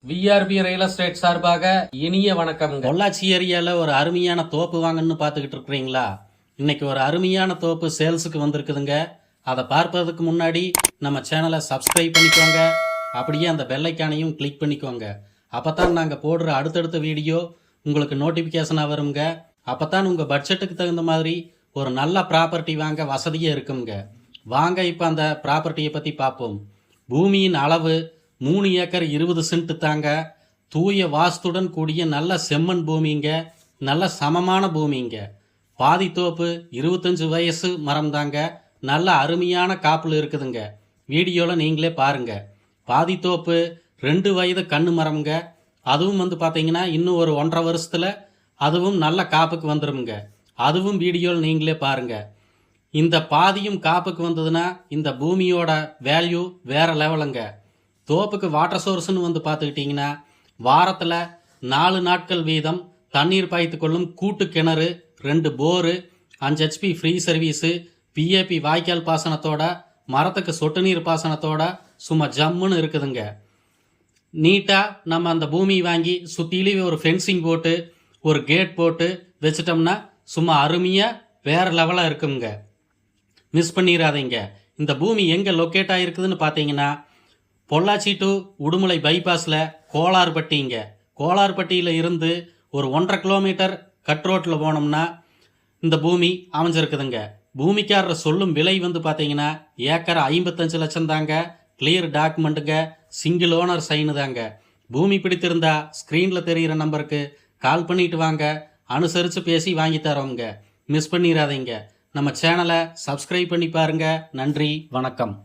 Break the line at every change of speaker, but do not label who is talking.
VRB real estate சார்பாக இனிய வணக்கம்.
பொள்ளாச்சி ஏரியாவில் ஒரு அருமையான தோப்பு வாங்கன்னு பார்த்துக்கிட்டு இருக்கிறீங்களா? இன்னைக்கு ஒரு அருமையான தோப்பு சேல்ஸுக்கு வந்திருக்குதுங்க. அதை பார்ப்பதற்கு முன்னாடி நம்ம சேனலை சப்ஸ்கிரைப் பண்ணிக்கோங்க. அப்படியே அந்த பெல்லைக்கானையும் கிளிக் பண்ணிக்கோங்க. அப்போ தான் நாங்கள் போடுற அடுத்தடுத்த வீடியோ உங்களுக்கு நோட்டிஃபிகேஷனாக வருங்க. அப்போ தான் உங்கள் பட்ஜெட்டுக்கு தகுந்த மாதிரி ஒரு நல்ல ப்ராப்பர்ட்டி வாங்க வசதியாக இருக்குங்க. வாங்க இப்போ அந்த ப்ராப்பர்ட்டியை பற்றி பார்ப்போம். பூமியின் அளவு 3 ஏக்கர் 20 சென்ட் தாங்க. தூய வாஸ்துடன் கூடிய நல்ல செம்மண் பூமிங்க. நல்ல சமமான பூமிங்க. பாதித்தோப்பு 25 வயசு மரம் தாங்க. நல்ல அருமையான காப்பில் இருக்குதுங்க. வீடியோவில் நீங்களே பாருங்க. பாதித்தோப்பு 2 வயது கண்ணு மரம்ங்க. அதுவும் பார்த்தீங்கன்னா இன்னும் ஒரு 1.5 வருஷத்தில் அதுவும் நல்ல காப்புக்கு வந்துடுங்க. அதுவும் வீடியோவில் நீங்களே பாருங்க. இந்த பாதியும் காப்புக்கு வந்ததுன்னா இந்த பூமியோட வேல்யூ வேற லெவலுங்க. தோப்புக்கு வாட்டர் சோர்ஸ்னு பார்த்துக்கிட்டிங்கன்னா வாரத்தில் 4 நாட்கள் வீதம் தண்ணீர் பாய்த்து கொள்ளும் கூட்டு கிணறு, 2 bore, 5 HP free service, PAP வாய்க்கால் பாசனத்தோட மரத்துக்கு சொட்டு நீர் பாசனத்தோட சும்மா ஜம்முன்னு இருக்குதுங்க. நீட்டாக நம்ம அந்த பூமி வாங்கி சுற்றிலேயே ஒரு ஃபென்சிங் போட்டு ஒரு கேட் போட்டு வச்சிட்டோம்னா சும்மா அருமையாக வேறு லெவலாக இருக்குங்க. மிஸ் பண்ணிடாதீங்க. இந்த பூமி எங்கே லொக்கேட் ஆகிருக்குதுன்னு பார்த்தீங்கன்னா பொள்ளாச்சி டு உடுமலை பைபாஸில் கோளார்பட்டிங்க. கோளார்பட்டியில் இருந்து ஒரு 1.5 கிலோமீட்டர் கட் ரோட்டில் போனோம்னா இந்த பூமி அமைஞ்சிருக்குதுங்க. பூமிக்காரர் சொல்லும் விலை பார்த்தீங்கன்னா ஏக்கர் 55 லட்சம் தாங்க. கிளியர் டாக்குமெண்ட்டுங்க. சிங்கிள் ஓனர் சைனு தாங்க. பூமி பிடித்திருந்தா ஸ்க்ரீனில் தெரிகிற நம்பருக்கு கால் பண்ணிட்டு வாங்க. அனுசரித்து பேசி வாங்கி தரோங்க. மிஸ் பண்ணிடாதீங்க. நம்ம சேனலை சப்ஸ்கிரைப் பண்ணி பாருங்க. நன்றி, வணக்கம்.